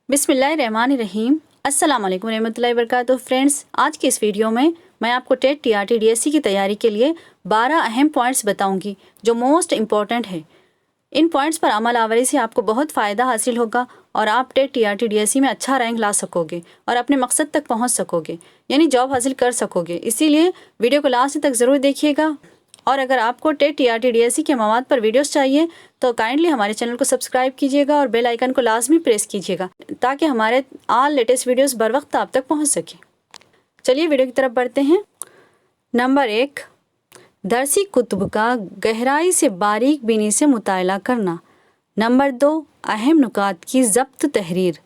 بسم اللہ الرحمن الرحیم۔ السلام علیکم ورحمۃ اللہ وبرکاتہ۔ فرینڈس، آج کی اس ویڈیو میں آپ کو TET T R T D S C کی تیاری کے لیے 12 اہم پوائنٹس بتاؤں گی جو موسٹ امپورٹنٹ ہے۔ ان پوائنٹس پر عمل آوری سے آپ کو بہت فائدہ حاصل ہوگا اور آپ TET T R T D S C میں اچھا رینک لا سکو گے اور اپنے مقصد تک پہنچ سکو گے، یعنی جاب حاصل کر سکو گے۔ اسی لیے ویڈیو کو لاسٹ تک ضرور دیکھیے گا، اور اگر آپ کو TET T R T D S C کے مواد پر ویڈیوز چاہیے تو کائنڈلی ہمارے چینل کو سبسکرائب کیجیے گا اور بیل آئیکن کو لازمی پریس کیجیے گا تاکہ ہمارے آل لیٹسٹ ویڈیوز بر وقت آپ تک پہنچ سکیں۔ چلیے ویڈیو کی طرف بڑھتے ہیں۔ نمبر 1، درسی کتب کا گہرائی سے باریک بینی سے مطالعہ کرنا۔ نمبر 2، اہم نکات کی ضبط تحریر۔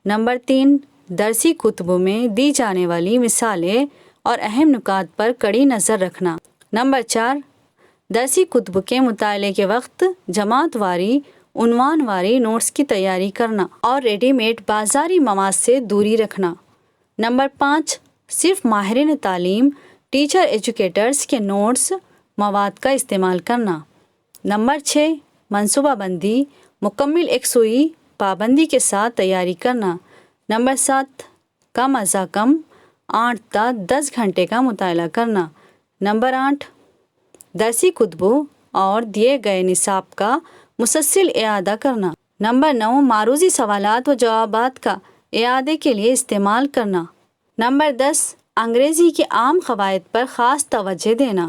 نمبر 3، درسی کتب میں دی جانے والی مثالیں اور اہم نکات پر کڑی نظر رکھنا۔ نمبر 4، درسی کتب کے مطالعے کے وقت جماعت واری عنوان واری نوٹس کی تیاری کرنا اور ریڈی میڈ بازاری مواد سے دوری رکھنا۔ نمبر 5، صرف ماہرین تعلیم ٹیچر ایجوکیٹرز کے نوٹس مواد کا استعمال کرنا۔ نمبر 6، منصوبہ بندی مکمل یکسوئی پابندی کے ساتھ تیاری کرنا۔ نمبر 7، کم از کم 8 تا 10 گھنٹے کا مطالعہ کرنا۔ نمبر 8، درسی کتبوں اور دیے گئے نصاب کا مسلسل اعادہ کرنا۔ نمبر 9، معروضی سوالات و جوابات کا اعادے کے لیے استعمال کرنا۔ نمبر 10، انگریزی کے عام قواعد پر خاص توجہ دینا۔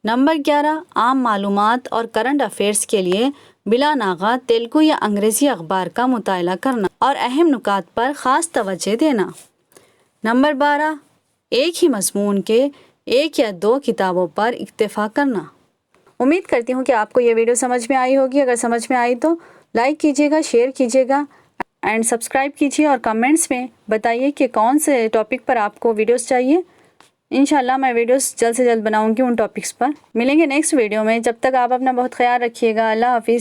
نمبر 11، عام معلومات اور کرنٹ افیئرز کے لیے بلا ناغہ تیلگو یا انگریزی اخبار کا مطالعہ کرنا اور اہم نکات پر خاص توجہ دینا۔ نمبر 12، ایک ہی مضمون کے 1 یا 2 کتابوں پر اکتفا کرنا۔ امید کرتی ہوں کہ آپ کو یہ ویڈیو سمجھ میں آئی ہوگی۔ اگر سمجھ میں آئی تو لائک کیجیے گا، شیئر کیجیے گا اینڈ سبسکرائب کیجیے، اور کمنٹس میں بتائیے کہ کون سے ٹاپک پر آپ کو ویڈیوز چاہیے۔ انشاءاللہ میں ویڈیوز جلد سے جلد بناؤں گی ان ٹاپکس پر۔ ملیں گے نیکسٹ ویڈیو میں، جب تک آپ اپنا بہت خیال رکھیے گا۔ اللہ حافظ۔